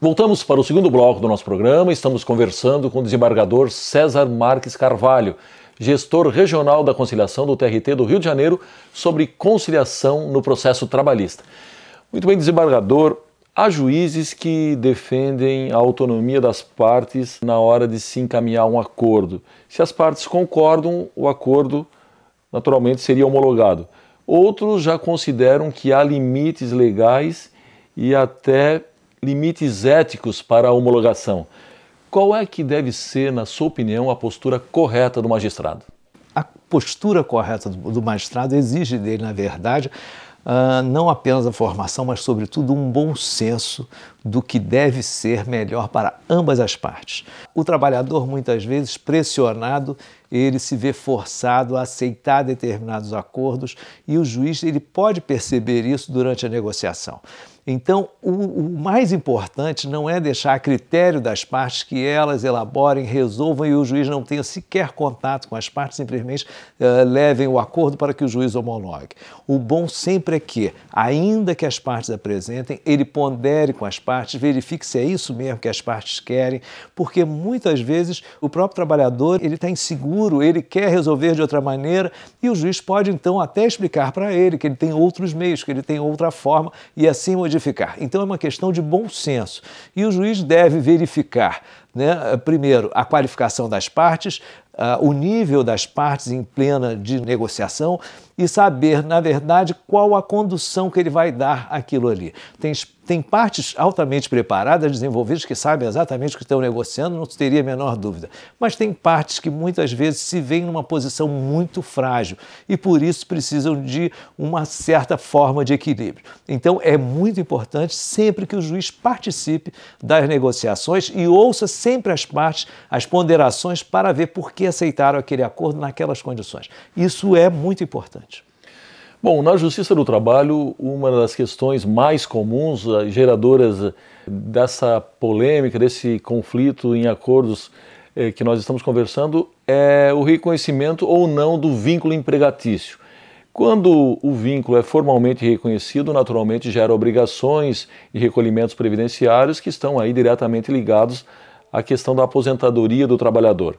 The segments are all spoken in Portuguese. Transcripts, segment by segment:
Voltamos para o segundo bloco do nosso programa. Estamos conversando com o desembargador César Marques Carvalho, gestor regional da conciliação do TRT do Rio de Janeiro, sobre conciliação no processo trabalhista. Muito bem, desembargador, há juízes que defendem a autonomia das partes na hora de se encaminhar a um acordo. Se as partes concordam, o acordo naturalmente seria homologado. Outros já consideram que há limites legais e até limites éticos para a homologação. Qual é que deve ser, na sua opinião, a postura correta do magistrado? A postura correta do magistrado exige dele, na verdade, não apenas a formação, mas, sobretudo, um bom senso do que deve ser melhor para ambas as partes. O trabalhador, muitas vezes, pressionado, ele se vê forçado a aceitar determinados acordos e o juiz ele pode perceber isso durante a negociação. Então, o mais importante não é deixar a critério das partes que elas elaborem, resolvam e o juiz não tenha sequer contato com as partes, simplesmente levem o acordo para que o juiz homologue. O bom sempre é que, ainda que as partes apresentem, ele pondere com as partes, verifique se é isso mesmo que as partes querem, porque muitas vezes o próprio trabalhador ele está inseguro, ele quer resolver de outra maneira e o juiz pode então até explicar para ele que ele tem outros meios, que ele tem outra forma e assim modificar. Então é uma questão de bom senso e o juiz deve verificar, primeiro, a qualificação das partes, o nível das partes em plena de negociação e saber, na verdade, qual a condução que ele vai dar àquilo ali. Tem partes altamente preparadas, desenvolvidas, que sabem exatamente o que estão negociando, não teria a menor dúvida. Mas tem partes que muitas vezes se veem numa posição muito frágil e por isso precisam de uma certa forma de equilíbrio. Então é muito importante sempre que o juiz participe das negociações e ouça sempre as partes, as ponderações para ver por que aceitaram aquele acordo naquelas condições. Isso é muito importante. Bom, na Justiça do Trabalho, uma das questões mais comuns, geradoras dessa polêmica, desse conflito em acordos que nós estamos conversando, é o reconhecimento ou não do vínculo empregatício. Quando o vínculo é formalmente reconhecido, naturalmente gera obrigações e recolhimentos previdenciários que estão aí diretamente ligados à questão da aposentadoria do trabalhador.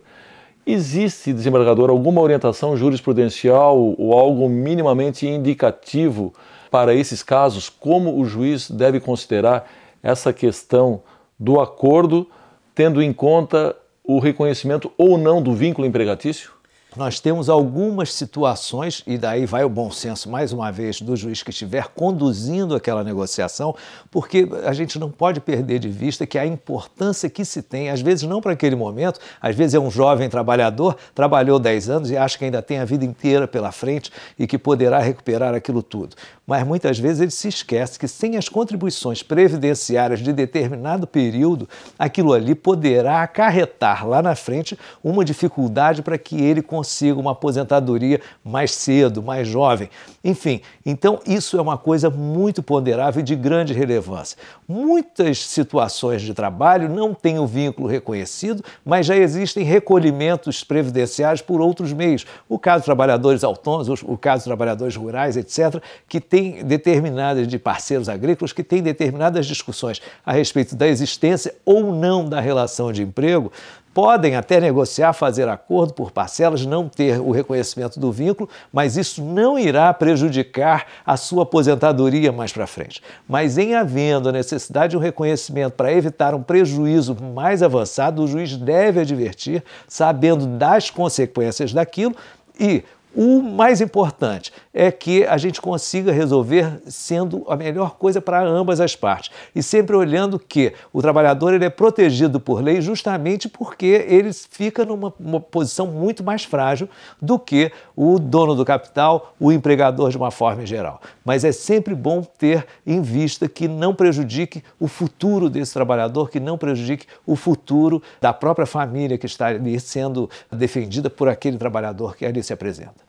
Existe, desembargador, alguma orientação jurisprudencial ou algo minimamente indicativo para esses casos? Como o juiz deve considerar essa questão do acordo, tendo em conta o reconhecimento ou não do vínculo empregatício? Nós temos algumas situações, e daí vai o bom senso, mais uma vez, do juiz que estiver conduzindo aquela negociação, porque a gente não pode perder de vista que a importância que se tem, às vezes não para aquele momento, às vezes é um jovem trabalhador, trabalhou 10 anos e acha que ainda tem a vida inteira pela frente e que poderá recuperar aquilo tudo. Mas muitas vezes ele se esquece que sem as contribuições previdenciárias de determinado período, aquilo ali poderá acarretar lá na frente uma dificuldade para que ele consiga uma aposentadoria mais cedo, mais jovem. Enfim, então isso é uma coisa muito ponderável e de grande relevância. Muitas situações de trabalho não têm o vínculo reconhecido, mas já existem recolhimentos previdenciários por outros meios. O caso de trabalhadores autônomos, o caso de trabalhadores rurais, etc., que tem determinadas, de parceiros agrícolas, que têm determinadas discussões a respeito da existência ou não da relação de emprego, podem até negociar, fazer acordo por parcelas, não ter o reconhecimento do vínculo, mas isso não irá prejudicar a sua aposentadoria mais para frente. Mas em havendo a necessidade de um reconhecimento para evitar um prejuízo mais avançado, o juiz deve advertir, sabendo das consequências daquilo e o mais importante é que a gente consiga resolver sendo a melhor coisa para ambas as partes. E sempre olhando que o trabalhador ele é protegido por lei justamente porque ele fica numa posição muito mais frágil do que o dono do capital, o empregador de uma forma geral. Mas é sempre bom ter em vista que não prejudique o futuro desse trabalhador, que não prejudique o futuro da própria família que está ali sendo defendida por aquele trabalhador que ali se apresenta.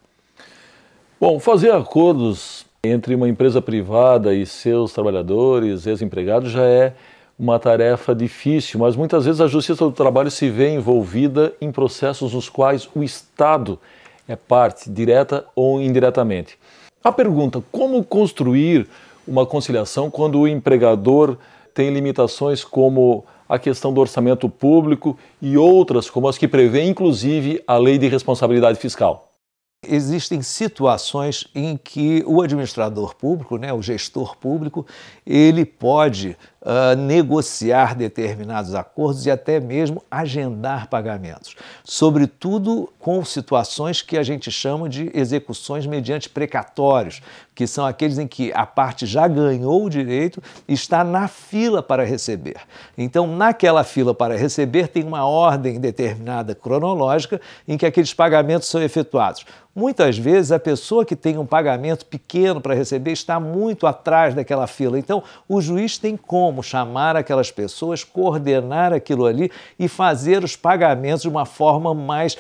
Bom, fazer acordos entre uma empresa privada e seus trabalhadores, ex-empregados, já é uma tarefa difícil, mas muitas vezes a Justiça do Trabalho se vê envolvida em processos nos quais o Estado é parte, direta ou indiretamente. A pergunta, como construir uma conciliação quando o empregador tem limitações como a questão do orçamento público e outras, como as que prevê, inclusive, a Lei de Responsabilidade Fiscal. Existem situações em que o administrador público, né, o gestor público, ele pode negociar determinados acordos e até mesmo agendar pagamentos, sobretudo com situações que a gente chama de execuções mediante precatórios, que são aqueles em que a parte já ganhou o direito e está na fila para receber. Então, naquela fila para receber, tem uma ordem determinada cronológica em que aqueles pagamentos são efetuados. Muitas vezes, a pessoa que tem um pagamento pequeno para receber está muito atrás daquela fila. Então, o juiz tem como chamar aquelas pessoas, coordenar aquilo ali e fazer os pagamentos de uma forma mais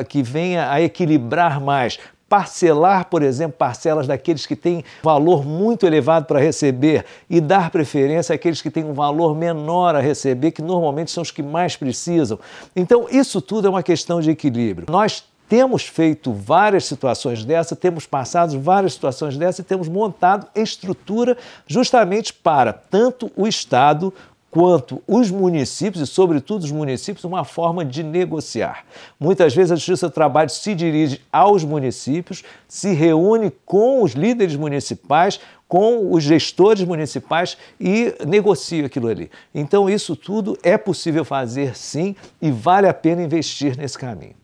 que venha a equilibrar mais. Parcelar, por exemplo, parcelas daqueles que têm valor muito elevado para receber e dar preferência àqueles que têm um valor menor a receber, que normalmente são os que mais precisam. Então, isso tudo é uma questão de equilíbrio. Nós temos feito várias situações dessa, temos passado várias situações dessa e temos montado estrutura justamente para tanto o Estado quanto os municípios, e sobretudo os municípios, uma forma de negociar. Muitas vezes a Justiça do Trabalho se dirige aos municípios, se reúne com os líderes municipais, com os gestores municipais e negocia aquilo ali. Então isso tudo é possível fazer sim e vale a pena investir nesse caminho.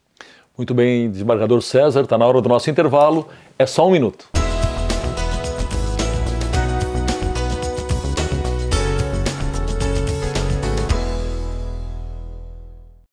Muito bem, desembargador César, está na hora do nosso intervalo, é só um minuto.